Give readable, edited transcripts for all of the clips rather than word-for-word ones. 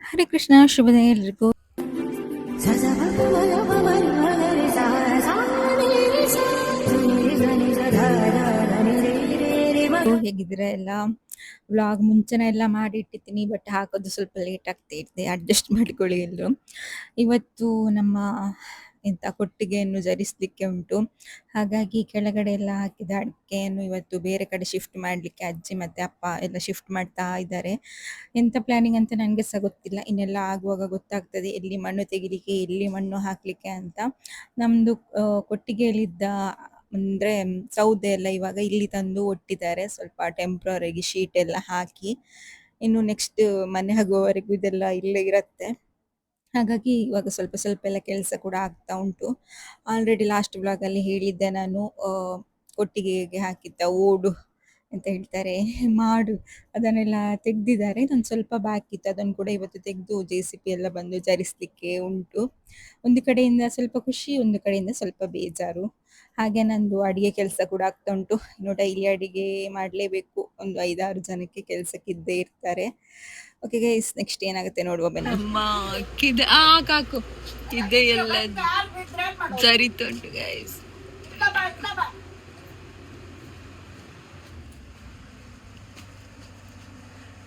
ಹರೇ ಕೃಷ್ಣ ಶುಭೋದಯ ಎಲ್ರಿಗೂ. ಹೇಗಿದ್ದೀರಾ ಎಲ್ಲ? ವ್ಲಾಗ್ ಮುಂಚೆನೆ ಎಲ್ಲ ಮಾಡಿ ಇಟ್ಟಿದ್ದೀನಿ, ಬಟ್ ಹಾಕೋದು ಸ್ವಲ್ಪ ಲೇಟ್ ಆಗ್ತಾ ಇದೆ, ಅಡ್ಜಸ್ಟ್ ಮಾಡ್ಕೊಳ್ಳಿ ಎಲ್ರು. ಇವತ್ತು ನಮ್ಮ ಕೊಟ್ಟಿಗೆಯನ್ನು ಜರಿಸ್ಲಿಕ್ಕೆ ಉಂಟು, ಹಾಗಾಗಿ ಕೆಳಗಡೆ ಎಲ್ಲ ಹಾಕಿದ ಅಡಿಕೆಯನ್ನು ಇವತ್ತು ಬೇರೆ ಕಡೆ ಶಿಫ್ಟ್ ಮಾಡ್ಲಿಕ್ಕೆ ಅಜ್ಜಿ ಮತ್ತೆ ಅಪ್ಪ ಎಲ್ಲ ಶಿಫ್ಟ್ ಮಾಡ್ತಾ ಇದ್ದಾರೆ. ಎಂತ ಪ್ಲಾನಿಂಗ್ ಅಂತ ನನಗೆ ಸಹ ಗೊತ್ತಿಲ್ಲ, ಇನ್ನೆಲ್ಲ ಆಗುವಾಗ ಗೊತ್ತಾಗ್ತದೆ ಎಲ್ಲಿ ಮಣ್ಣು ತೆಗಿಲಿಕ್ಕೆ ಎಲ್ಲಿ ಮಣ್ಣು ಹಾಕ್ಲಿಕ್ಕೆ ಅಂತ. ನಮ್ದು ಕೊಟ್ಟಿಗೆಯಲ್ಲಿದ್ದ ಅಂದ್ರೆ ಸೌದೆ ಎಲ್ಲ ಇವಾಗ ಇಲ್ಲಿ ತಂದು ಒಟ್ಟಿದ್ದಾರೆ, ಸ್ವಲ್ಪ ಟೆಂಪ್ರವರಿಗೆ ಶೀಟ್ ಎಲ್ಲ ಹಾಕಿ. ಇನ್ನು ನೆಕ್ಸ್ಟ್ ಮನೆ ಆಗುವವರೆಗೂ ಇದೆಲ್ಲ ಇಲ್ಲೇ ಇರತ್ತೆ. ಹಾಗಾಗಿ ಇವಾಗ ಸ್ವಲ್ಪ ಸ್ವಲ್ಪ ಎಲ್ಲ ಕೆಲಸ ಕೂಡ ಆಗ್ತಾ ಉಂಟು. ಆಲ್ರೆಡಿ ಲಾಸ್ಟ್ ಬ್ಲಾಗ್ ಅಲ್ಲಿ ಹೇಳಿದ್ದೆ ನಾನು, ಕೊಟ್ಟಿಗೆಗೆ ಹಾಕಿದ್ದ ಓಡು ಅಂತ ಹೇಳ್ತಾರೆ ಮಾಡು, ಅದನ್ನೆಲ್ಲ ತೆಗ್ದಿದ್ದಾರೆ. ನಾನು ಸ್ವಲ್ಪ ಬಾಕಿ ಇತ್ತು, ಅದನ್ನು ಕೂಡ ಇವತ್ತು ತೆಗೆದು JCB ಎಲ್ಲ ಬಂದು ಜರಿಸ್ಲಿಕ್ಕೆ ಉಂಟು. ಒಂದು ಕಡೆಯಿಂದ ಸ್ವಲ್ಪ ಖುಷಿ, ಒಂದು ಕಡೆಯಿಂದ ಸ್ವಲ್ಪ ಬೇಜಾರು. ಹಾಗೆ ನಂದು ಅಡಿಗೆ ಕೆಲಸ ಕೂಡ ಆಗ್ತಾ ಉಂಟು. ಇನ್ನು ಡೈಲಿ ಅಡಿಗೆ ಮಾಡ್ಲೇಬೇಕು, ಒಂದು 5-6 ಜನಕ್ಕೆ ಕೆಲ್ಸಕ್ಕೆ ಇದ್ದೇ ಇರ್ತಾರೆ. ಓಕೆ ಗೈಸ್, ನೆಕ್ಸ್ಟ್ ಏನಾಗುತ್ತೆ ನೋಡುವ ಬನ್ನಿ. ನಮ್ಮ ಕಾಕು ಇದೆ ಎಲ್ಲ ಜರಿತುಂಟು ಗೈಸ್.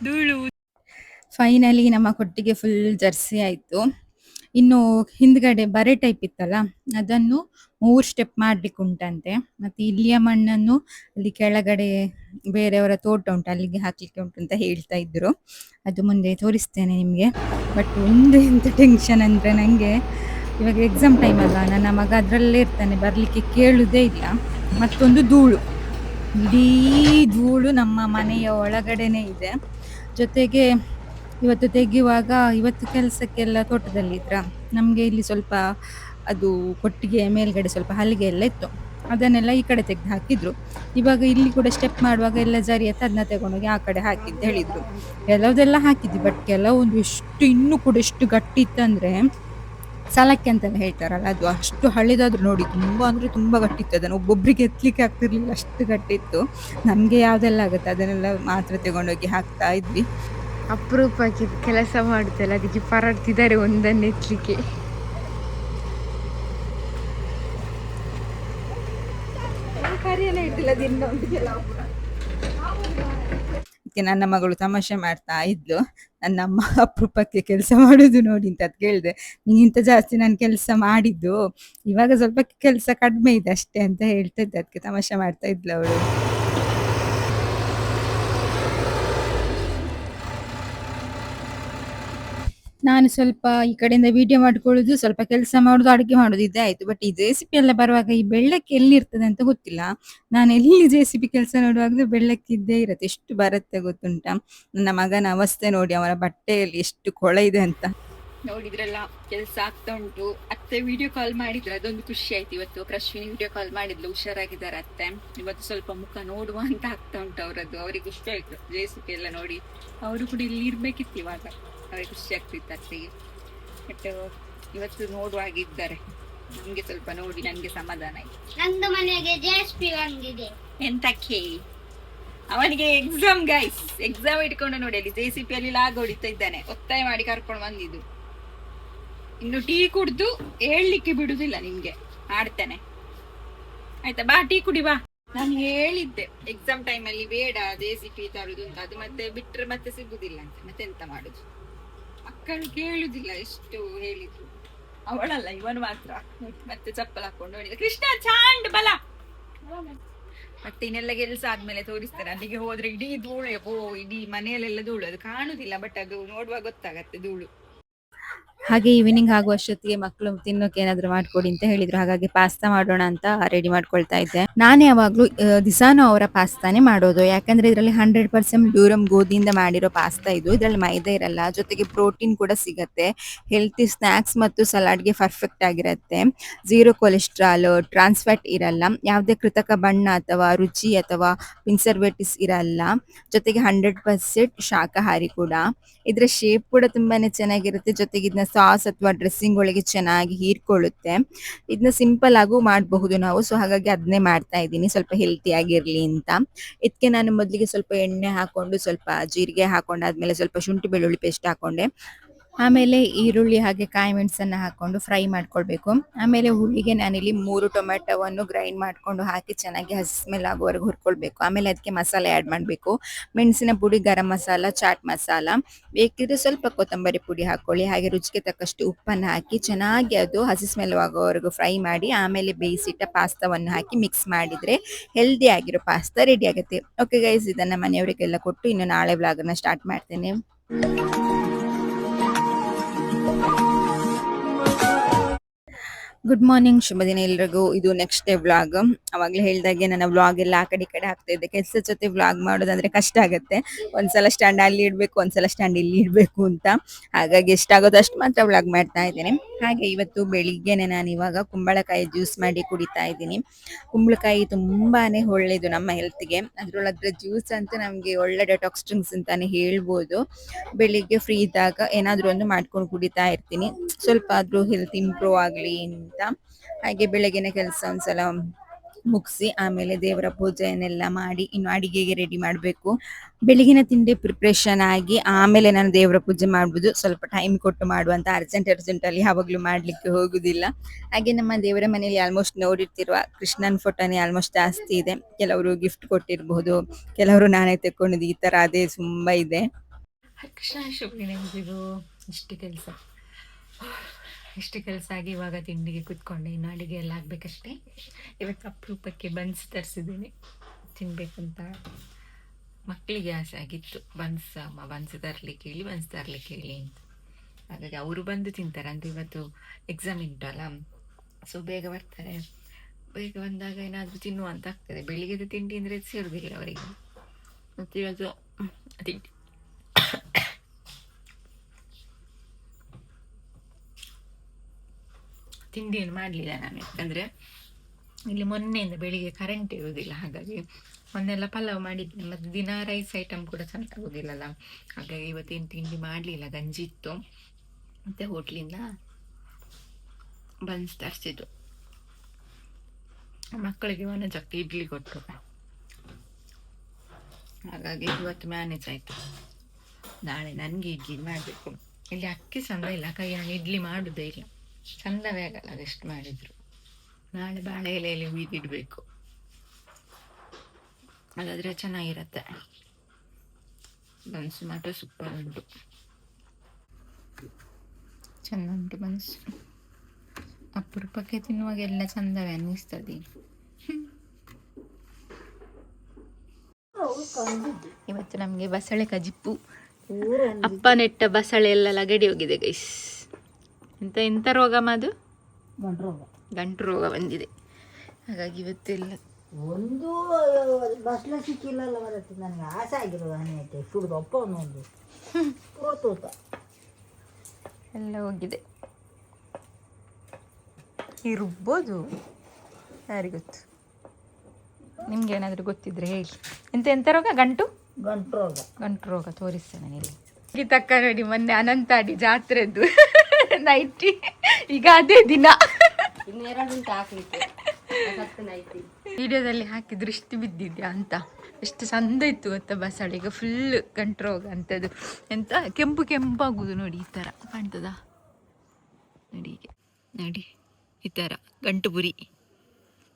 ಧೂಳು. ಫೈನಲಿ ನಮ್ಮ ಕೊಟ್ಟಿಗೆ ಫುಲ್ ಜರ್ಸಿ ಆಯ್ತು. ಇನ್ನು ಹಿಂದ್ಗಡೆ ಬರೆ ಟೈಪ್ ಇತ್ತಲ್ಲ, ಅದನ್ನು 3 ಸ್ಟೆಪ್ ಮಾಡ್ಲಿಕ್ಕೆ ಉಂಟಂತೆ. ಮತ್ತೆ ಇಲ್ಲಿಯ ಮಣ್ಣನ್ನು ಅಲ್ಲಿ ಕೆಳಗಡೆ ಬೇರೆಯವರ ತೋಟ ಉಂಟು, ಅಲ್ಲಿಗೆ ಹಾಕ್ಲಿಕ್ಕೆ ಉಂಟು ಅಂತ ಹೇಳ್ತಾ ಇದ್ರು. ಅದು ಮುಂದೆ ತೋರಿಸ್ತೇನೆ ನಿಮ್ಗೆ. ಬಟ್ ಒಂದು ಎಂತ ಟೆನ್ಷನ್ ಅಂದ್ರೆ ನಂಗೆ, ಇವಾಗ ಎಕ್ಸಾಮ್ ಟೈಮ್ ಅಲ್ಲ, ನನ್ನ ಮಗ ಅದ್ರಲ್ಲೇ ಇರ್ತಾನೆ, ಬರ್ಲಿಕ್ಕೆ ಕೇಳುದೇ ಇಲ್ಲ. ಮತ್ತೊಂದು ಧೂಳು, ಇಡೀ ಧೂಳು ನಮ್ಮ ಮನೆಯ ಒಳಗಡೆನೆ ಇದೆ. ಜೊತೆಗೆ ಇವತ್ತು ತೆಗೆಯುವಾಗ, ಇವತ್ತು ಕೆಲಸಕ್ಕೆಲ್ಲ ತೋಟದಲ್ಲಿದ್ರ, ನಮಗೆ ಇಲ್ಲಿ ಸ್ವಲ್ಪ ಅದು ಕೊಟ್ಟಿಗೆ ಮೇಲ್ಗಡೆ ಸ್ವಲ್ಪ ಹಲಿಗೆ ಎಲ್ಲ ಇತ್ತು, ಅದನ್ನೆಲ್ಲ ಈ ಕಡೆ ತೆಗೆದು ಹಾಕಿದ್ರು. ಇವಾಗ ಇಲ್ಲಿ ಕೂಡ ಸ್ಟೆಪ್ ಮಾಡುವಾಗ ಎಲ್ಲ ಜರಿಯತ್ತೆ, ಅದನ್ನ ತಗೊಂಡೋಗಿ ಆ ಕಡೆ ಹಾಕಿದ್ದು ಹೇಳಿದ್ರು. ಕೆಲವುದೆಲ್ಲ ಹಾಕಿದ್ವಿ, ಬಟ್ ಕೆಲವೊಂದು ಎಷ್ಟು ಇನ್ನೂ ಕೂಡ ಎಷ್ಟು ಗಟ್ಟಿ ಇತ್ತಂದ್ರೆ, ಸಲಾಕೆ ಅಂತೆಲ್ಲ ಹೇಳ್ತಾರಲ್ಲ, ಅದು ಅಷ್ಟು ಹಳೆದಾದ್ರು ನೋಡಿ, ತುಂಬಾ ಅಂದ್ರೆ ತುಂಬಾ ಗಟ್ಟಿ ಇತ್ತು. ಅದನ್ನು ಒಬ್ಬೊಬ್ರಿಗೆ ಎತ್ತಲಿಕ್ಕೆ ಆಗ್ತಿರ್ಲಿಲ್ಲ, ಅಷ್ಟು ಗಟ್ಟಿ ಇತ್ತು. ನಮ್ಗೆ ಯಾವ್ದೆಲ್ಲ ಆಗುತ್ತೆ ಅದನ್ನೆಲ್ಲ ಮಾತ್ರ ತಗೊಂಡೋಗಿ ಹಾಕ್ತಾ ಇದ್ವಿ. ಅಪರೂಪಕ್ಕೆ ಕೆಲಸ ಮಾಡುತ್ತಲ್ಲ, ಅದಕ್ಕೆ ಪರಡ್ತಿದ್ದಾರೆ ಒಂದನ್ನು ಎತ್ತಲಿಕ್ಕೆ. ನನ್ನ ಮಗಳು ತಮಾಷೆ ಮಾಡ್ತಾ ಇದ್ಲು, ನನ್ನ ಅಮ್ಮ ಅಪರೂಪಕ್ಕೆ ಕೆಲಸ ಮಾಡುದು ನೋಡಿ ಅಂತ ಅದ್ ಕೇಳಿದೆ. ನಿಂಗಿಂತ ಜಾಸ್ತಿ ನಾನು ಕೆಲಸ ಮಾಡಿದ್ದು, ಇವಾಗ ಸ್ವಲ್ಪ ಕೆಲಸ ಕಡಿಮೆ ಇದೆ ಅಷ್ಟೇ ಅಂತ ಹೇಳ್ತಾ ಇದ್ದೆ, ಅದಕ್ಕೆ ತಮಾಷೆ ಮಾಡ್ತಾ ಇದ್ಲು ಅವಳು. ನಾನು ಸ್ವಲ್ಪ ಈ ಕಡೆಯಿಂದ ವಿಡಿಯೋ ಮಾಡ್ಕೊಳ್ಳುದು, ಸ್ವಲ್ಪ ಕೆಲಸ ಮಾಡುದು, ಅಡುಗೆ ಮಾಡುದು, ಇದೇ ಆಯ್ತು. ಬಟ್ ಈ JCB ಎಲ್ಲ ಬರುವಾಗ ಈ ಬೆಳ್ಳಕ್ಕೆ ಎಲ್ಲಿ ಇರ್ತದೆ ಅಂತ ಗೊತ್ತಿಲ್ಲ. ನಾನು ಎಲ್ಲಿ JCB ಕೆಲಸ ನೋಡುವಾಗಲೂ ಬೆಳ್ಳಕ್ಕೆ ಇದ್ದೇ ಇರತ್ತೆ, ಎಷ್ಟು ಬರುತ್ತೆ ಗೊತ್ತುಂಟಾ. ನನ್ನ ಮಗನ ಅವಸ್ಥೆ ನೋಡಿ, ಅವನ ಬಟ್ಟೆಯಲ್ಲಿ ಎಷ್ಟು ಕೊಳೆ ಇದೆ ಅಂತ. ನೋಡಿದ್ರಲ್ಲ, ಕೆಲಸ ಆಗ್ತಾ ಉಂಟು. ಅತ್ತೆ ವಿಡಿಯೋ ಕಾಲ್ ಮಾಡಿದ್ರು, ಅದೊಂದು ಖುಷಿ ಆಯ್ತು. ಇವತ್ತು ಪ್ರಶ್ವಿನಿ ವಿಡಿಯೋ ಕಾಲ್ ಮಾಡಿದ್ಲು, ಹುಷಾರಾಗಿದ್ದಾರೆ ಅತ್ತೆ. ಇವತ್ತು ಸ್ವಲ್ಪ ಮುಖ ನೋಡುವ ಅಂತ ಆಗ್ತಾ ಉಂಟು ಅವರದ್ದು. ಅವರಿಗೆ ಇಷ್ಟ ಆಯ್ತು JCB ಎಲ್ಲ ನೋಡಿ, ಅವರು ಕೂಡ ಇಲ್ಲಿ ಇರ್ಬೇಕಿತ್ತು ಇವಾಗ, ಅವರಿಗೆ ಖುಷಿ ಆಗ್ತಿತ್ತು ಅತ್ತೆಗೆ. ಬಟ್ ಇವತ್ತು ನೋಡುವಾಗಿದ್ದಾರೆ. ನಮ್ಗೆ ಸ್ವಲ್ಪ ನೋಡಿ ನನ್ಗೆ ಸಮಾಧಾನ ಆಯ್ತು. ನಂದು ಮನೆಗೆ JSP ಬಂದಿದೆ. ಎಂತಕ್ಕೆ? ಅವನಿಗೆ ಎಕ್ಸಾಮ್ ಗೈಸ್, ಎಕ್ಸಾಮ್ ಇಟ್ಕೊಂಡು ನೋಡಿ ಅಲ್ಲಿ JCB ಅಲ್ಲಿ ಲಾಗ್ ಹೊಡಿತಾ ಇದ್ದಾನೆ. ಒತ್ತಾಯ ಮಾಡಿ ಕರ್ಕೊಂಡು ಬಂದಿದ್ದು. ಇನ್ನು ಟೀ ಕುಡ್ದು ಹೇಳ್ಲಿಕ್ಕೆ ಬಿಡುದಿಲ್ಲ ನಿಮ್ಗೆ, ಆಡ್ತಾನೆ. ಆಯ್ತಾ, ಬಾ ಟೀ ಕುಡಿ ಬಾ. ನಾನು ಹೇಳಿದ್ದೆ ಎಕ್ಸಾಮ್ ಟೈಮ್ ಅಲ್ಲಿ ಬೇಡ JCB ತರುದು ಅಂತ, ಅದು ಮತ್ತೆ ಬಿಟ್ರೆ ಮತ್ತೆ ಸಿಗುದಿಲ್ಲ ಅಂತ. ಮತ್ತೆ ಎಂತ ಮಾಡುದು, ಮಕ್ಕಳು ಕೇಳುದಿಲ್ಲ ಎಷ್ಟು ಹೇಳಿದ್ರು. ಅವಳಲ್ಲ, ಇವನು ಮಾತ್ರ ಮತ್ತೆ ಚಪ್ಪಲ್ ಹಾಕೊಂಡು ನೋಡಿದ. ಕೃಷ್ಣ ಚಾಂಡ್ ಬಲ. ಮತ್ತೆ ಇನ್ನೆಲ್ಲ ಕೆಲಸ ಆದ್ಮೇಲೆ ತೋರಿಸ್ತಾರೆ. ಅಲ್ಲಿಗೆ ಹೋದ್ರೆ ಇಡೀ ಧೂಳು, ಇಡೀ ಮನೆಯಲ್ಲೆಲ್ಲ ಧೂಳು, ಅದು ಕಾಣುದಿಲ್ಲ, ಬಟ್ ಅದು ನೋಡುವಾಗ ಗೊತ್ತಾಗತ್ತೆ ಧೂಳು. ಹಾಗೆ ಈವ್ನಿಂಗ್ ಆಗುವಷ್ಟೊತ್ತಿಗೆ ಮಕ್ಕಳು ತಿನ್ನೋಕೆ ಏನಾದ್ರು ಮಾಡ್ಕೊಡಿ ಅಂತ ಹೇಳಿದ್ರು, ಹಾಗಾಗಿ ಪಾಸ್ತಾ ಮಾಡೋಣ ಅಂತ ರೆಡಿ ಮಾಡ್ಕೊಳ್ತಾ ಇದ್ದೆ. ನಾನು ಯಾವಾಗ್ಲೂ ದಿಸಾನು ಅವರ ಪಾಸ್ತಾನೇ ಮಾಡೋದು, ಯಾಕಂದ್ರೆ ಇದರಲ್ಲಿ 100% ಡ್ಯೂರಮ್ ಗೋಧಿಯಿಂದ ಮಾಡಿರೋ ಪಾಸ್ತಾ ಇದು. ಇದರಲ್ಲಿ ಮೈದಾ ಇರಲ್ಲ, ಜೊತೆಗೆ ಪ್ರೋಟೀನ್ ಕೂಡ ಸಿಗತ್ತೆ, ಹೆಲ್ತಿ ಸ್ನಾಕ್ಸ್ ಮತ್ತು ಸಲಾಡ್ಗೆ ಪರ್ಫೆಕ್ಟ್ ಆಗಿರತ್ತೆ, 0 ಕೊಲೆಸ್ಟ್ರಾಲ್, ಟ್ರಾನ್ಸ್ಫ್ಯಾಟ್ ಇರಲ್ಲ, ಯಾವುದೇ ಕೃತಕ ಬಣ್ಣ ಅಥವಾ ರುಚಿ ಅಥವಾ ಪ್ರಿಸರ್ವೇಟಿವ್ಸ್ ಇರಲ್ಲ, ಜೊತೆಗೆ 100% ಶಾಕಾಹಾರಿ ಕೂಡ. ಇದರ ಶೇಪ್ ಕೂಡ ತುಂಬಾನೇ ಚೆನ್ನಾಗಿರುತ್ತೆ, ಜೊತೆಗೆ ಇದನ್ನ ಸಾಸ್ ಅಥವಾ ಡ್ರೆಸ್ಸಿಂಗ್ ಒಳಗೆ ಚೆನ್ನಾಗಿ ಹೀರ್ಕೊಳ್ಳುತ್ತೆ. ಇದನ್ನ ಸಿಂಪಲ್ ಆಗೂ ಮಾಡಬಹುದು ನಾವು, ಸೊ ಹಾಗಾಗಿ ಅದನ್ನೇ ಮಾಡ್ತಾ ಇದ್ದೀನಿ ಸ್ವಲ್ಪ ಹೆಲ್ತಿ ಆಗಿರ್ಲಿ ಅಂತ. ಇದಕ್ಕೆ ನಾನು ಮೊದಲಿಗೆ ಸ್ವಲ್ಪ ಎಣ್ಣೆ ಹಾಕೊಂಡು ಸ್ವಲ್ಪ ಜೀರಿಗೆ ಹಾಕೊಂಡಾದ್ಮೇಲೆ ಸ್ವಲ್ಪ ಶುಂಠಿ ಬೆಳ್ಳುಳ್ಳಿ ಪೇಸ್ಟ್ ಹಾಕೊಂಡೆ. ಆಮೇಲೆ ಈರುಳ್ಳಿ ಹಾಗೆ ಕಾಯಿ ಮೆಣಸನ್ನ ಹಾಕೊಂಡು ಫ್ರೈ ಮಾಡ್ಕೊಳ್ಬೇಕು. ಆಮೇಲೆ ಹುಳಿಗೆ ನಾನಿಲ್ಲಿ 3 ಟೊಮೆಟೊವನ್ನು ಗ್ರೈಂಡ್ ಮಾಡ್ಕೊಂಡು ಹಾಕಿ ಚೆನ್ನಾಗಿ ಹಸಿ ಸ್ಮೆಲ್ ಆಗುವವರೆಗೂ ಹುರ್ಕೊಳ್ಬೇಕು. ಆಮೇಲೆ ಅದಕ್ಕೆ ಮಸಾಲೆ ಆ್ಯಡ್ ಮಾಡಬೇಕು. ಮೆಣಸಿನ ಪುಡಿ, ಗರಂ ಮಸಾಲ, ಚಾಟ್ ಮಸಾಲ, ಬೇಕಿದ್ರೆ ಸ್ವಲ್ಪ ಕೊತ್ತಂಬರಿ ಪುಡಿ ಹಾಕೊಳ್ಳಿ. ಹಾಗೆ ರುಚಿಗೆ ತಕ್ಕಷ್ಟು ಉಪ್ಪನ್ನು ಹಾಕಿ ಚೆನ್ನಾಗಿ ಅದು ಹಸಿ ಸ್ಮೆಲ್ ಆಗೋವರೆಗೂ ಫ್ರೈ ಮಾಡಿ ಆಮೇಲೆ ಬೇಯಿಸಿಟ್ಟ ಪಾಸ್ತಾವನ್ನು ಹಾಕಿ ಮಿಕ್ಸ್ ಮಾಡಿದರೆ ಹೆಲ್ದಿ ಆಗಿರೋ ಪಾಸ್ತಾ ರೆಡಿ ಆಗುತ್ತೆ. ಓಕೆ ಗೈಸ್, ಇದನ್ನು ಮನೆಯವರಿಗೆಲ್ಲ ಕೊಟ್ಟು ಇನ್ನು ನಾಳೆ ವ್ಲಾಗನ್ನು ಸ್ಟಾರ್ಟ್ ಮಾಡ್ತೇನೆ. ಗುಡ್ ಮಾರ್ನಿಂಗ್, ಶುಭ ದಿನ ಎಲ್ರಿಗೂ. ಇದು ನೆಕ್ಸ್ಟ್ ಡೇ ವ್ಲಾಗ್. ಅವಾಗಲೇ ಹೇಳಿದಾಗೆ ನನ್ನ ವ್ಲಾಗ್ ಎಲ್ಲ ಆ ಕಡೆ ಈ ಕಡೆ ಆಗ್ತಾ ಇದೆ. ಕೆಲಸದ ಜೊತೆ ವ್ಲಾಗ್ ಮಾಡೋದಂದ್ರೆ ಕಷ್ಟ ಆಗುತ್ತೆ. ಒಂದ್ಸಲ ಸ್ಟ್ಯಾಂಡ್ ಅಲ್ಲಿ ಇಡಬೇಕು, ಒಂದ್ಸಲ ಸ್ಟ್ಯಾಂಡ್ ಇಲ್ಲಿ ಇಡಬೇಕು ಅಂತ. ಹಾಗಾಗಿ ಎಷ್ಟಾಗೋದು ಅಷ್ಟು ಮಾತ್ರ ವ್ಲಾಗ್ ಮಾಡ್ತಾ ಇದ್ದೇನೆ. ಹಾಗೆ ಇವತ್ತು ಬೆಳಿಗ್ಗೆನೆ ನಾನು ಇವಾಗ ಕುಂಬಳಕಾಯಿ ಜ್ಯೂಸ್ ಮಾಡಿ ಕುಡಿತಾ ಇದ್ದೀನಿ. ಕುಂಬಳಕಾಯಿ ತುಂಬಾನೇ ಒಳ್ಳೇದು ನಮ್ಮ ಹೆಲ್ತ್ಗೆ. ಅದ್ರೊಳಗೆ ಜ್ಯೂಸ್ ಅಂತೂ ನಮಗೆ ಒಳ್ಳೆ ಡೆಟಾಕ್ಸ್ ಡ್ರಿಂಕ್ಸ್ ಅಂತಾನೆ ಹೇಳ್ಬೋದು. ಬೆಳಿಗ್ಗೆ ಫ್ರೀ ಇದ್ದಾಗ ಏನಾದರೂ ಒಂದು ಮಾಡ್ಕೊಂಡು ಕುಡಿತಾ ಇರ್ತೀನಿ, ಸ್ವಲ್ಪ ಆದ್ರೂ ಹೆಲ್ತ್ ಇಂಪ್ರೂವ್ ಆಗಲಿ ಅಂತ. ಹಾಗೆ ಬೆಳಗಿನ ಕೆಲಸ ಒಂದ್ಸಲ ಮುಗಿಸಿ ಆಮೇಲೆ ದೇವರ ಪೂಜೆಯನ್ನೆಲ್ಲ ಮಾಡಿ ಇನ್ನು ಅಡಿಗೆಗೆ ರೆಡಿ ಮಾಡಬೇಕು. ಬೆಳಗಿನ ತಿಂಡಿ ಪ್ರಿಪ್ರೇಷನ್ ಆಗಿ ಆಮೇಲೆ ನಾನು ದೇವರ ಪೂಜೆ ಮಾಡ್ಬೋದು. ಸ್ವಲ್ಪ ಟೈಮ್ ಕೊಟ್ಟು ಮಾಡುವಂತ ಅರ್ಜೆಂಟಲ್ಲಿ ಯಾವಾಗಲೂ ಮಾಡ್ಲಿಕ್ಕೆ ಹೋಗುದಿಲ್ಲ. ಹಾಗೆ ನಮ್ಮ ದೇವರ ಮನೆಯಲ್ಲಿ ಆಲ್ಮೋಸ್ಟ್ ನೋಡಿರ್ತಿರುವ ಕೃಷ್ಣನ್ ಫೋಟೋನೇ ಆಲ್ಮೋಸ್ಟ್ ಜಾಸ್ತಿ ಇದೆ. ಕೆಲವರು ಗಿಫ್ಟ್ ಕೊಟ್ಟಿರಬಹುದು, ಕೆಲವರು ನಾನೇ ತೆಕ್ಕೊಂಡಿದ್ದು, ಈ ತರ ಅದೇ ತುಂಬಾ ಇದೆ. ಕೃಷ್ಣ ಶುಭ್ರಿನ ಇಷ್ಟು ಕೆಲಸ ಆಗಿ ಇವಾಗ ತಿಂಡಿಗೆ ಕೂತ್ಕೊಂಡೆ. ಇನ್ನು ಅಡುಗೆ ಎಲ್ಲ ಆಗಬೇಕಷ್ಟೇ. ಇವತ್ತು ಅಪರೂಪಕ್ಕೆ ಬನ್ಸ್ ತರಿಸಿದ್ದೀನಿ ತಿನ್ಬೇಕಂತ. ಮಕ್ಕಳಿಗೆ ಆಸೆ ಆಗಿತ್ತು ಬನ್ಸ್ ತರಲಿಕ್ಕೆ ಹೇಳಿ ಅಂತ. ಹಾಗಾಗಿ ಅವರು ಬಂದು ತಿಂತಾರೆ. ಅಂದರೆ ಇವತ್ತು ಎಕ್ಸಾಮ್ ಉಂಟಲ್ಲ, ಸೊ ಬೇಗ ಬರ್ತಾರೆ. ಬೇಗ ಬಂದಾಗ ಏನಾದರೂ ತಿನ್ನುವಂತ ಆಗ್ತದೆ. ಬೆಳಿಗ್ಗೆದ ತಿಂಡಿ ಅಂದರೆ ಸೇರುವುದಿಲ್ಲ ಅವರಿಗೆ. ಮತ್ತು ಇವತ್ತು ತಿಂಡಿ ತಿಂಡಿಯನ್ನು ಮಾಡಲಿಲ್ಲ ನಾನು, ಯಾಕಂದರೆ ಇಲ್ಲಿ ಮೊನ್ನೆಯಿಂದ ಬೆಳಿಗ್ಗೆ ಕರೆಂಟ್ ಇರುವುದಿಲ್ಲ. ಹಾಗಾಗಿ ಮೊನ್ನೆಲ್ಲ ಪಲಾವ್ ಮಾಡಿದ್ದೆ, ಮತ್ತು ದಿನ ರೈಸ್ ಐಟಮ್ ಕೂಡ ಚೆಂದ ಆಗೋದಿಲ್ಲಲ್ಲ. ಹಾಗಾಗಿ ಇವತ್ತೇನು ತಿಂಡಿ ಮಾಡಲಿಲ್ಲ. ಗಂಜಿ ಇತ್ತು, ಮತ್ತು ಹೋಟ್ಲಿಂದ ಬನ್ಸ್ ತರಿಸಿದ್ದು. ಮಕ್ಕಳಿಗೆ ಒಂದೊಂದಕ್ಕೆ ಇಡ್ಲಿ ಕೊಟ್ಟರು, ಹಾಗಾಗಿ ಇವತ್ತು ಮ್ಯಾನೇಜ್ ಆಯಿತು. ನಾಳೆ ನನಗೆ ಇಡ್ಲಿ ಮಾಡಬೇಕು. ಇಲ್ಲಿ ಅಕ್ಕಿ ಚಂದ ಇಲ್ಲ, ಹಾಗಾಗಿ ನಾನು ಇಡ್ಲಿ ಮಾಡೋದೇ ಇಲ್ಲ, ಚಂದವೇ ಆಗಲ್ಲ ಅದೆಷ್ಟು ಮಾಡಿದ್ರು. ನಾಳೆ ಬಾಳೆ ಎಲೆಯಲ್ಲಿ ಹುಯ್ದಿಡ್ಬೇಕು, ಹಾಗಾದರೆ ಚೆನ್ನಾಗಿರತ್ತೆ. ಬನ್ಸು ಮಾತ್ರ ಸೂಪರ್ ಉಂಟು, ಚೆಂದ ಉಂಟು ಬನ್ಸು. ಅಪರೂಪಕ್ಕೆ ತಿನ್ನುವಾಗ ಎಲ್ಲ ಚಂದವೇ ಅನ್ನಿಸ್ತದೆ. ಇವತ್ತು ನಮಗೆ ಬಸಳೆ ಕಜಿಪ್ಪು. ಅಪ್ಪ ನೆಟ್ಟ ಬಸಳೆ ಎಲ್ಲ ಲಗಡಿ ಹೋಗಿದೆ ಗೈಸ್. ಎಂತ ರೋಗ ಮಾದು? ಗಂಟು ರೋಗ ಬಂದಿದೆ. ಹಾಗಾಗಿ ಇವತ್ತೆಲ್ಲ ಒಂದು ಬಸ್ಲ ಸಿಕ್ಕಿಲ್ಲಲ್ಲ ಬರುತ್ತೆ. ನನಗೆ ಆಸೆ ಆಗಿರೋದು ಹಣ್ಣೈತೆ ಸುಡ್ದು ಅಪ್ಪ ಒಂದು ತೂತ ಎಲ್ಲ ಹೋಗಿದೆ. ಇರ್ಬೋದು, ಯಾರಿಗೊತ್ತು. ನಿಮ್ಗೆ ಏನಾದರೂ ಗೊತ್ತಿದ್ರೆ ಹೇಳಿ. ಎಂತ ರೋಗ? ಗಂಟು ರೋಗ ತೋರಿಸ್ತೇನೆ ಇಲ್ಲಿ. ತಕ್ಕ ನೋಡಿ, ಮೊನ್ನೆ ಅನಂತಾಡಿ ಜಾತ್ರೆದ್ದು ನೈಟಿ, ಈಗ ಅದೇ ದಿನ ವಿಡಿಯೋದಲ್ಲಿ ಹಾಕಿ ದೃಷ್ಟಿ ಬಿದ್ದಿದ್ಯಾ ಅಂತ. ಎಷ್ಟು ಚಂದ ಇತ್ತು ಗೊತ್ತಾ ಬಸಳೆ. ಈಗ ಫುಲ್ ಗಂಟು ರೋಗ ಅಂತದ್ದು, ಎಂತ ಕೆಂಪು ಕೆಂಪಾಗುದು ನೋಡಿ, ಈ ಥರ ಕಾಣ್ತದ ನೋಡಿ. ಹೀಗೆ ನೋಡಿ, ಈ ಥರ ಗಂಟು ಪುರಿ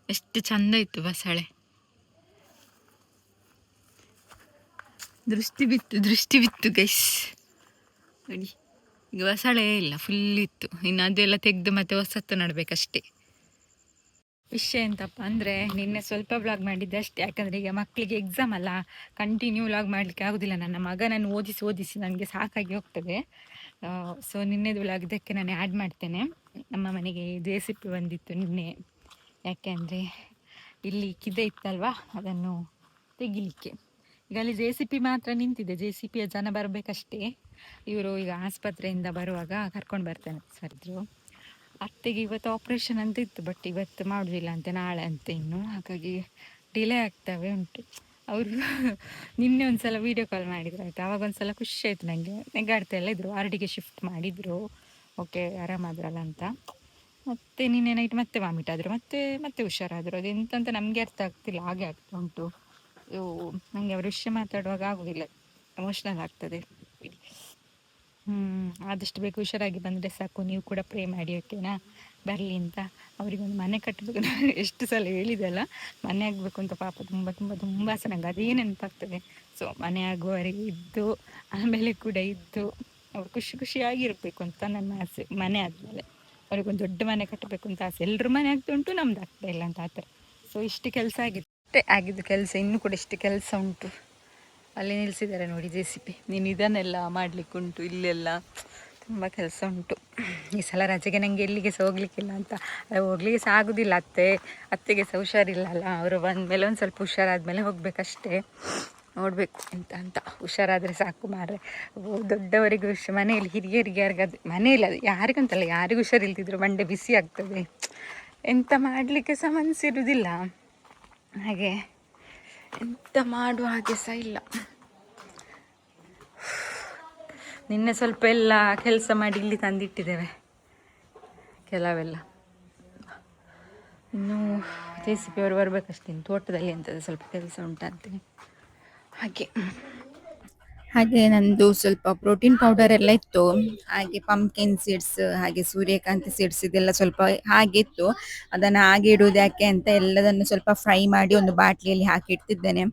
ಎಷ್ಟು ಚಂದ ಇತ್ತು ಬಸಳೆ. ದೃಷ್ಟಿ ಬಿತ್ತು ಗೈಸ್ ನೋಡಿ. ಈಗ ಬಸಳೆ ಇಲ್ಲ, ಫುಲ್ ಇತ್ತು. ಇನ್ನು ಅದೆಲ್ಲ ತೆಗೆದು ಮತ್ತೆ ಹೊಸತ್ತು ನಡಬೇಕಷ್ಟೇ. ವಿಷಯ ಎಂತಪ್ಪ ಅಂದರೆ, ನಿನ್ನೆ ಸ್ವಲ್ಪ ವ್ಲಾಗ್ ಮಾಡಿದ್ದೆ ಅಷ್ಟೇ. ಯಾಕಂದರೆ ಈಗ ಮಕ್ಕಳಿಗೆ ಎಕ್ಸಾಮ್ ಅಲ್ಲ, ಕಂಟಿನ್ಯೂ ವ್ಲಾಗ್ ಮಾಡಲಿಕ್ಕೆ ಆಗೋದಿಲ್ಲ. ನನ್ನ ಮಗನನ್ನು ಓದಿಸಿ ನನಗೆ ಸಾಕಾಗಿ ಹೋಗ್ತದೆ. ಸೊ ನಿನ್ನೆದು ವ್ಲಾಗ್ ಇದಕ್ಕೆ ನಾನು ಆ್ಯಡ್ ಮಾಡ್ತೇನೆ. ನಮ್ಮ ಮನೆಗೆ JCP ಬಂದಿತ್ತು ನಿನ್ನೆ. ಯಾಕೆ ಅಂದರೆ ಇಲ್ಲಿ ಕಿದೆ ಇತ್ತಲ್ವ, ಅದನ್ನು ತೆಗಿಲಿಕ್ಕೆ. ಈಗ ಅಲ್ಲಿ JCP ಮಾತ್ರ ನಿಂತಿದೆ. JCPಯ ಜನ ಬರಬೇಕಷ್ಟೇ. ಇವರು ಈಗ ಆಸ್ಪತ್ರೆಯಿಂದ ಬರುವಾಗ ಕರ್ಕೊಂಡು ಬರ್ತೇನೆ ಸರಿದ್ರು. ಅತ್ತೆಗೆ ಇವತ್ತು ಆಪ್ರೇಷನ್ ಅಂತ ಇತ್ತು, ಬಟ್ ಇವತ್ತು ಮಾಡೋದಿಲ್ಲ ಅಂತೆ, ನಾಳೆ ಅಂತ ಇನ್ನು. ಹಾಗಾಗಿ ಡಿಲೇ ಆಗ್ತವೆ ಉಂಟು. ಅವರು ನಿನ್ನೆ ಒಂದ್ಸಲ ವೀಡಿಯೋ ಕಾಲ್ ಮಾಡಿದ್ರು ಆಯಿತು. ಆವಾಗ ಒಂದ್ಸಲ ಖುಷಿ ಆಯಿತು ನನಗೆ. ನೆಗಾಡ್ತಾ ಎಲ್ಲ ಇದ್ರು, ಆರ್ಡಿಗೆ ಶಿಫ್ಟ್ ಮಾಡಿದರು, ಓಕೆ ಆರಾಮಾದ್ರಲ್ಲ ಅಂತ. ಮತ್ತು ನಿನ್ನೆ ನೈಟ್ ಮತ್ತೆ ವಾಮಿಟ್ ಆದರು, ಮತ್ತೆ ಹುಷಾರಾದರು. ಅದೆಂತಂತ ನಮಗೆ ಅರ್ಥ ಆಗ್ತಿಲ್ಲ, ಹಾಗೆ ಆಗ್ತಾ ಉಂಟು. ನನಗೆ ಅವ್ರ ವಿಷಯ ಮಾತಾಡುವಾಗ ಆಗೋದಿಲ್ಲ, ಎಮೋಷ್ನಲ್ ಆಗ್ತದೆ. ಆದಷ್ಟು ಬೇಗ ಹುಷಾರಾಗಿ ಬಂದರೆ ಸಾಕು. ನೀವು ಕೂಡ ಪ್ರೇ ಮಾಡಿ, ಓಕೆನಾ, ಬರಲಿ ಅಂತ. ಅವರಿಗೊಂದು ಮನೆ ಕಟ್ಟಬೇಕು. ನಾನು ಎಷ್ಟು ಸಲ ಹೇಳಿದೆಲ್ಲ, ಮನೆ ಆಗಬೇಕು ಅಂತ. ಪಾಪ ತುಂಬ ತುಂಬ ತುಂಬ ಆಸೆ ನಂಗೆ, ಅದೇ ನೆನಪಾಗ್ತದೆ. ಸೊ ಮನೆ ಆಗುವವರೆಗೆ ಇದ್ದು, ಆಮೇಲೆ ಕೂಡ ಇದ್ದು ಅವ್ರು ಖುಷಿಯಾಗಿರಬೇಕು ಅಂತ ನನ್ನ ಆಸೆ. ಮನೆ ಆದಮೇಲೆ ಅವ್ರಿಗೊಂದು ದೊಡ್ಡ ಮನೆ ಕಟ್ಟಬೇಕು ಅಂತ ಆಸೆ. ಎಲ್ಲರೂ ಮನೆ ಆಗ್ತಾ ಉಂಟು, ನಮ್ದು ಆಗ್ತಾ ಇಲ್ಲ ಅಂತ ಆ ಥರ. ಸೊ ಇಷ್ಟು ಕೆಲಸ ಆಗಿದ್ದು ಕೆಲಸ, ಇನ್ನೂ ಕೂಡ ಇಷ್ಟು ಕೆಲಸ ಉಂಟು. ಅಲ್ಲಿ ನಿಲ್ಲಿಸಿದ್ದಾರೆ ನೋಡಿ JCB. ನೀನು ಇದನ್ನೆಲ್ಲ ಮಾಡಲಿಕ್ಕುಂಟು, ಇಲ್ಲೆಲ್ಲ ತುಂಬ ಕೆಲಸ ಉಂಟು. ಈ ಸಲ ರಜೆಗೆ ನನಗೆ ಎಲ್ಲಿಗೆ ಸಹ ಹೋಗ್ಲಿಕ್ಕಿಲ್ಲ ಅಂತ. ಹೋಗ್ಲಿಕ್ಕೆ ಸಹ ಆಗೋದಿಲ್ಲ, ಅತ್ತೆಗೆ ಸಹ ಹುಷಾರಿಲ್ಲ ಅಲ್ಲ. ಅವರು ಬಂದಮೇಲೆ ಒಂದು ಸ್ವಲ್ಪ ಹುಷಾರಾದ್ಮೇಲೆ ಹೋಗ್ಬೇಕಷ್ಟೇ. ನೋಡಬೇಕು ಎಂತ ಅಂತ. ಹುಷಾರಾದರೆ ಸಾಕು ಮಾರ್ರೆ. ದೊಡ್ಡವರಿಗೂ ಮನೆಯಲ್ಲಿ ಹಿರಿಯರಿಗೆ ಯಾರಿಗಾದ್ರು, ಮನೆಯಲ್ಲಿ ಅದು ಯಾರಿಗಂತಲ್ಲ, ಯಾರಿಗೂ ಹುಷಾರಿಲ್ದಿದ್ರು ಮಂಡೆ ಬಿಸಿ ಆಗ್ತದೆ. ಎಂತ ಮಾಡಲಿಕ್ಕೆ ಸಹ ಮನಸ್ಸಿರುವುದಿಲ್ಲ. ಹಾಗೆ ಎಂತ ಮಾಡುವ ಹಾಗೆ ಸಹ ಇಲ್ಲ. ನಿನ್ನೆ ಸ್ವಲ್ಪ ಎಲ್ಲ ಕೆಲಸ ಮಾಡಿ ಇಲ್ಲಿ ತಂದಿಟ್ಟಿದ್ದೇವೆ ಕೆಲವೆಲ್ಲ. ಇನ್ನು JCB ಅವರು ಬರಬೇಕಷ್ಟೇ. ತೋಟದಲ್ಲಿ ಎಂಥದ್ದು ಸ್ವಲ್ಪ ಕೆಲಸ ಉಂಟಂತೆ ಹಾಗೆ ನಂದು ಸ್ವಲ್ಪ ಪ್ರೋಟೀನ್ ಪೌಡರ್ ಎಲ್ಲ ಇತ್ತು. ಹಾಗೆ ಪಂಪ್ಕಿನ್ ಸೀಡ್ಸ್, ಹಾಗೆ ಸೂರ್ಯಕಾಂತಿ ಸೀಡ್ಸ್, ಇದೆಲ್ಲ ಸ್ವಲ್ಪ ಹಾಗೆ ಇತ್ತು. ಅದನ್ನು ಹಾಗೆ ಇಡುವುದು ಯಾಕೆ ಅಂತ ಎಲ್ಲದನ್ನು ಸ್ವಲ್ಪ ಫ್ರೈ ಮಾಡಿ ಒಂದು ಬಾಟ್ಲಿಯಲ್ಲಿ ಹಾಕಿ ಇಡ್ತಿದ್ದೇನೆ.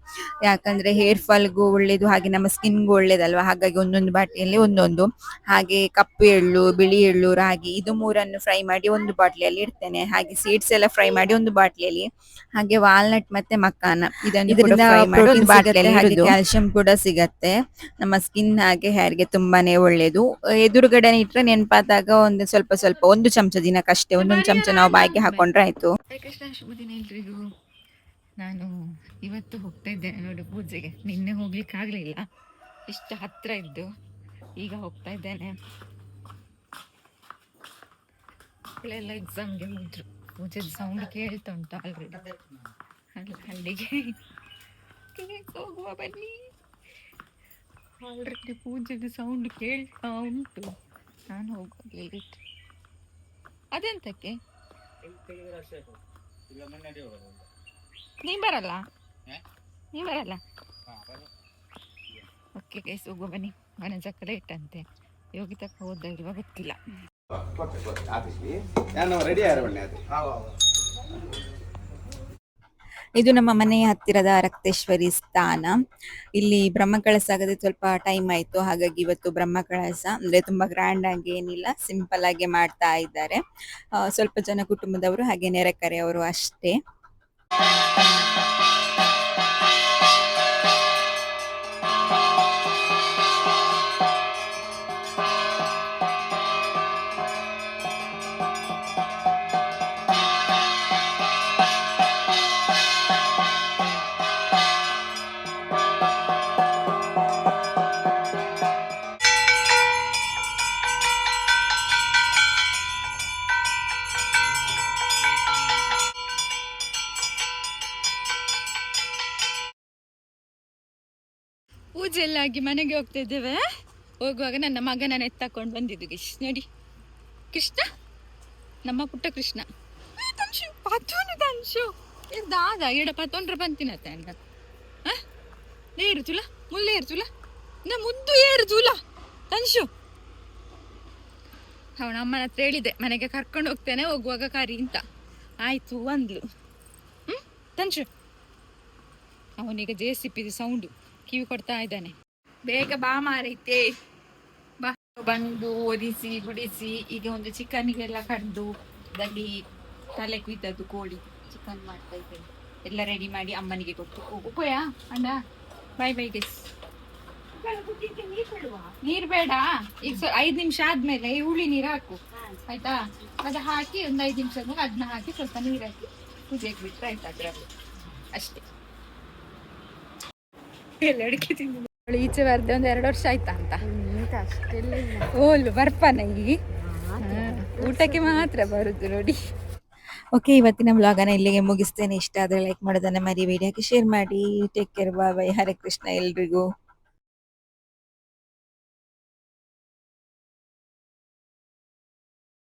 ಯಾಕಂದರೆ ಹೇರ್ ಫಾಲ್ಗೂ ಒಳ್ಳೆಯದು, ಹಾಗೆ ನಮ್ಮ ಸ್ಕಿನ್ಗೂ ಒಳ್ಳೇದಲ್ವ. ಹಾಗಾಗಿ ಒಂದೊಂದು ಬಾಟ್ಲಿಯಲ್ಲಿ ಒಂದೊಂದು. ಹಾಗೆ ಕಪ್ಪು ಎಳ್ಳು, ಬಿಳಿ ಎಳ್ಳು, ರಾಗಿ, ಇದು ಮೂರನ್ನು ಫ್ರೈ ಮಾಡಿ ಒಂದು ಬಾಟ್ಲಿಯಲ್ಲಿ ಇಡ್ತೇನೆ. ಹಾಗೆ ಸೀಡ್ಸ್ ಎಲ್ಲ ಫ್ರೈ ಮಾಡಿ ಒಂದು ಬಾಟ್ಲಿಯಲ್ಲಿ. ಹಾಗೆ ವಾಲ್ನಟ್ ಮತ್ತೆ ಮಕ್ಕಾನ, ಇದರಿಂದ ಫ್ರೈ ಮಾಡಿ ಒಂದು ಬಾಟ್ಲಿಯಲ್ಲಿ ಇಡುದು. ಕ್ಯಾಲ್ಸಿಯಂ ಕೂಡ ಸಿಗತ್ತೆ. ನಮ್ಮ ಸ್ಕಿನ್ ಹಾಗೆ ಹೇರ್ಗೆ ತುಂಬಾನೇ ಒಳ್ಳೇದು. ಎದುರುಗಡೆ ಇಟ್ರೆ ನೆನಪಾದಾಗ ಒಂದು ಸ್ವಲ್ಪ ಸ್ವಲ್ಪ, ಒಂದು ಚಮಚ ದಿನಕ್ಕಷ್ಟೇ, ಒಂದೊಂದು ಚಮಚ ನಾವು ಬಾಯಿಗೆ ಹಾಕೊಂಡ್ರೆ ಆಯ್ತು. ಕೃಷ್ಣ ಶುಭ ದಿನ ಎಲ್ರಿಗೂ. ನಾನು ಇವತ್ತು ಹೋಗ್ತಾ ಇದ್ದೇನೆ ನೋಡಿ ಪೂಜೆಗೆ. ನಿನ್ನೆ ಹೋಗ್ಲಿಕ್ಕೆ ಆಗ್ಲಿಲ್ಲ, ಇಷ್ಟು ಹತ್ರ ಇದ್ದು. ಈಗ ಹೋಗ್ತಾ ಇದ್ದೇನೆ. ಮಕ್ಕಳೆಲ್ಲ ಎಕ್ಸಾಮ್ಗೆ ಹೋದ್ರು. ಪೂಜೆದ ಸೌಂಡ್ ಕೇಳ್ತಾ ಉಂಟು ಆಲ್ರೆಡಿ. ಅಲ್ಲಿಗೆ ಹೋಗುವ ಬನ್ನಿ. ಆಲ್ರೆಡಿ ಪೂಜೆದ ಸೌಂಡ್ ಕೇಳ್ತಾ ಉಂಟು. ನಾನು ಹೋಗುವಾಗ ಅದೆಂತಕ್ಕೆ ನೀ ಬರಲ್ಲ? ಓಕೆ ಗೈಸ್, ಹೋಗುವ ಬನ್ನಿ. ಮನೆ ಜಕ್ಕ ಲೇಟ್ ಅಂತೆ. ಯೋಗಿತಕ್ಕ ಹೋದ ಇರುವ ಗೊತ್ತಿಲ್ಲ. ಇದು ನಮ್ಮ ಮನೆಯ ಹತ್ತಿರದ ರಕ್ತೇಶ್ವರಿ ಸ್ಥಾನ. ಇಲ್ಲಿ ಬ್ರಹ್ಮಕಳಸ ಆಗದೆ ಸ್ವಲ್ಪ ಟೈಮ್ ಆಯ್ತು. ಹಾಗಾಗಿ ಇವತ್ತು ಬ್ರಹ್ಮಕಳಸ ಅಂದ್ರೆ ತುಂಬಾ ಗ್ರ್ಯಾಂಡ್ ಆಗಿ ಏನಿಲ್ಲ, ಸಿಂಪಲ್ ಆಗಿ ಮಾಡ್ತಾ ಇದ್ದಾರೆ. ಸ್ವಲ್ಪ ಜನ ಕುಟುಂಬದವರು ಹಾಗೆ ನೆರೆಕರೆಯವರು ಅಷ್ಟೇ. ಪೂಜೆ ಎಲ್ಲ ಆಗಿ ಮನೆಗೆ ಹೋಗ್ತಾ ಇದ್ದೇವೆ. ಹೋಗುವಾಗ ನನ್ನ ಮಗನನ್ನು ಎತ್ತಕೊಂಡು ಬಂದಿದ್ದು ನೋಡಿ. ಕೃಷ್ಣ, ನಮ್ಮ ಪುಟ್ಟ ಕೃಷ್ಣ. ದಾದ ಎಡ ಪತ್ತೊಂಡ್ರ ಬಂತಿನತ್ತ ಅಂದ ಏರು ಚುಲ ಮುಲ್ಲೆ ಏರು ಚುಲ ನಾ ಮುದ್ದು ಏರು ಚುಲ ತನ್ಶು. ಅವನ ಅಮ್ಮನ ಹತ್ರ ಹೇಳಿದೆ ಮನೆಗೆ ಕರ್ಕೊಂಡು ಹೋಗ್ತೇನೆ, ಹೋಗುವಾಗ ಕರಿ ಅಂತ. ಆಯ್ತು ಅಂದ್ಲು. ತನ್ಶು ಅವನಿಗೆ JCB ಸೌಂಡು ಕಿವಿ ಕೊಡ್ತಾ ಇದ್ದಾನೆ. ಬೇಗ ಬಾ ಮಾರೈತೆ, ಬಾ. ಬಂದು ಒದಿಸಿ ಗುಡಿಸಿ ಈಗ ಒಂದು ಚಿಕನ್ಗೆಲ್ಲ ಕಡ್ದು ದಲ್ಲಿ ತಲೆ ಕುಯ್ದದ್ದು ಕೋಳಿ ಚಿಕನ್ ಮಾಡ್ತಾ ಇದ್ದೇನೆ. ಎಲ್ಲ ರೆಡಿ ಮಾಡಿ ಅಮ್ಮನಿಗೆ ಕೊಟ್ಟು ಉಪಯ ಅಣ್ಣ. Bye guys. ನೀರ್ ಬೇಡ, ಈಗ 5 ನಿಮಿಷ ಆದ್ಮೇಲೆ ಹುಳಿ ನೀರು ಹಾಕು ಆಯ್ತಾ. ಅದು ಹಾಕಿ ಒಂದು 5 ನಿಮಿಷ ಆದ್ಮೇಲೆ ಅದನ್ನ ಹಾಕಿ ಸ್ವಲ್ಪ ನೀರು ಹಾಕಿ ಕುದಿಯಕ್ಕೆ ಬಿಟ್ರೆ ಆಯ್ತು. ಅದ್ರಲ್ಲಿ ಅಷ್ಟೇ. ಎಲ್ಲ ಅಡಿಕೆ ತಿಂದು ಈಚೆ ಬರ್ದೆ ಒಂದು 2 ವರ್ಷ ಆಯ್ತಾ ಅಂತ. ಓಲ್ ಬರ್ಪಾನ ಈ ಊಟಕ್ಕೆ ಮಾತ್ರ ಬರುದು ನೋಡಿ. ಓಕೆ, ಇವತ್ತಿನ ವ್ಲಾಗನ್ನ ಇಲ್ಲಿಗೆ ಮುಗಿಸ್ತೇನೆ. ಇಷ್ಟ ಆದರೆ ಲೈಕ್ ಮಾಡೋದನ್ನ ಮರಿಬೇಡಿ, ಹಾಗೆ ಶೇರ್ ಮಾಡಿ. ಟೇಕ್ ಕೇರ್, ಬಾಯ್ ಬಾಯ್, ಹರೇ ಕೃಷ್ಣ ಎಲ್ರಿಗೂ.